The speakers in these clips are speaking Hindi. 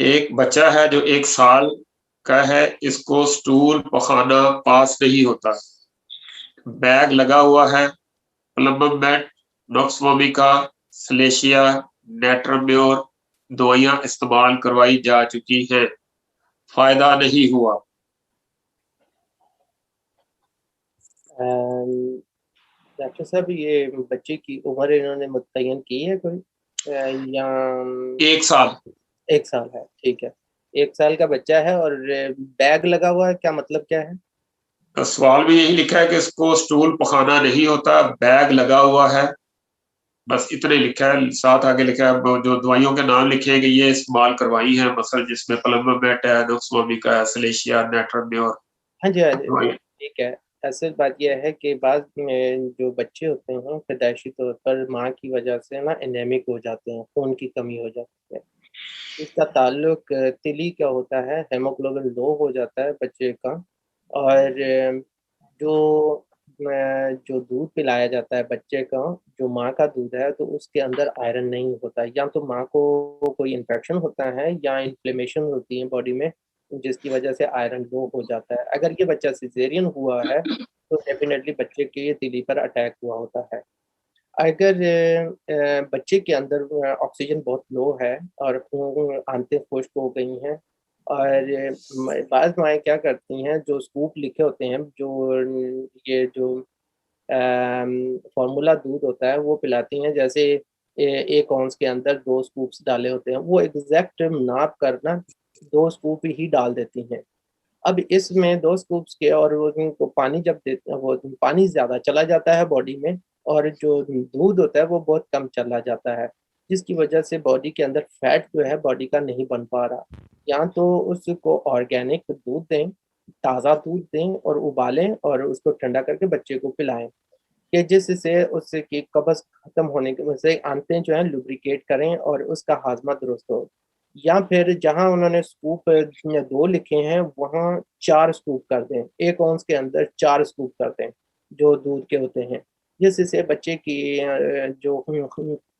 एक बच्चा है जो 1 साल का है, इसको स्टूल पखाना पास नहीं होता। बैग लगा हुआ है, प्लम्बमेट, नॉक्सवामिका, सलेशिया, नेट्रम्योर दवाइयाँ इस्तेमाल करवाई जा चुकी हैं, फ़ायदा नहीं हुआ। डॉक्टर साहब, ये बच्चे की उम्र इन्होंने मुतय्यन की है कोई, या 1 साल। 1 साल है? ठीक है, 1 साल का बच्चा है और बैग लगा हुआ है, क्या मतलब क्या है? सवाल में यही लिखा है कि इसको स्टूल पखाना नहीं होता, बैग लगा हुआ है, बस इतने लिखा है। साथ आगे लिखा है वो जो दवाइयों के नाम लिखे हैं कि ये इस्तेमाल करवाई हैं, मसल जिसमें प्लम्बमेट है, नॉक्सवामिका है, सलेशिया, नेट्रम्योर हाँ जी, हाँ जी, दवाइयाँ। ठीक है। असल बात यह है कि बाद में जो बच्चे होते हैं पैदाइशी तौर पर माँ की वजह से ना एनीमिक हो जाते हैं, खून की कमी हो जाती है। इसका ताल्लुक तिली का होता है, हेमोग्लोबिन लो हो जाता है बच्चे का। और जो दूध पिलाया जाता है बच्चे का, जो माँ का दूध है, तो उसके अंदर आयरन नहीं होता है। या तो माँ को कोई इन्फेक्शन होता है या इन्फ्लेमेशन होती है बॉडी में, जिसकी वजह से आयरन लो हो जाता है। अगर ये बच्चा सिज़ेरियन हुआ है, तो डेफ़िनेटली बच्चे के तिली पर अटैक हुआ होता है। अगर बच्चे के अंदर ऑक्सीजन बहुत लो है और आंतें खुश्क हो गई हैं, और बाज़ माएँ क्या करती हैं, जो स्कूप लिखे होते हैं, ये जो फ़ॉर्मूला दूध होता है, वो पिलाती हैं। जैसे 1 औंस के अंदर 2 स्कूप्स डाले होते हैं, वो एग्ज़ैक्ट नाप कर ना 2 स्कूप ही डाल देती हैं। अब इसमें 2 स्कूप्स के और वो उनको पानी जब देते हैं, वो पानी ज़्यादा चला जाता है बॉडी में, और जो दूध होता है वो बहुत कम चला जाता है, जिसकी वजह से बॉडी के अंदर फैट जो है बॉडी का नहीं बन पा रहा। या तो उसको ऑर्गेनिक दूध दें, ताज़ा दूध दें और उबालें और उसको ठंडा करके बच्चे को पिलाएँ, कि जिससे उससे कि कब्ज़ खत्म होने की वजह से आंतें जो हैं लुब्रिकेट करें और उसका हाज़मा दुरुस्त हो। या फिर जहाँ उन्होंने स्कूप 2 लिखे हैं, वहाँ 4 स्कूप कर दें। 1 औंस के अंदर 4 स्कूप कर दें, जो दूध के होते हैं। जिससे बच्चे की जो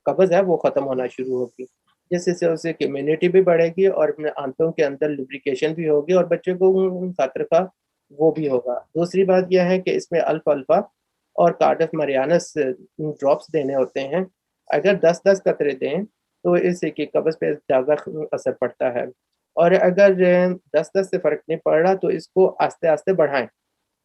कब्ज़ है वो ख़त्म होना शुरू होगी। जिससे उसकी इम्यूनिटी भी बढ़ेगी और अपने आंतों के अंदर लुब्रिकेशन भी होगी और बच्चे को फ़ातर वो भी होगा। दूसरी बात ये है कि इसमें अल्फ़ा-अल्फ़ा और कार्डफ मरियानस ड्रॉप्स देने होते हैं। अगर 10-10 कतरे दें, तो इससे कि कब्ज़ पे ज़्यादा असर पड़ता है। और अगर 10-10 से फ़र्क नहीं पड़ रहा, तो इसको आस्ते-आस्ते बढ़ाएँ।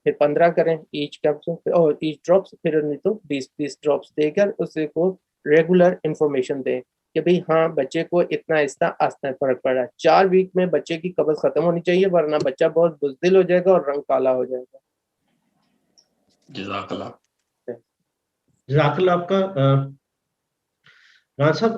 फिर 15 करें ईच कैप्सूल और ईच ड्रॉप्स, फिर नहीं तो 20-20 ड्रॉप्स देकर उसी को रेगुलर इन्फॉर्मेशन दें कि भई हाँ, बच्चे को इतना आस्ता फ़र्क पड़ रहा है। 4 वीक में बच्चे की कब्ज़ खत्म होनी चाहिए, वरना बच्चा बहुत बुज़दिल हो जाएगा और रंग काला हो जाएगा। जज़ाकल्लाह। जी। जज़ाकल्लाह आपका। राना साहब,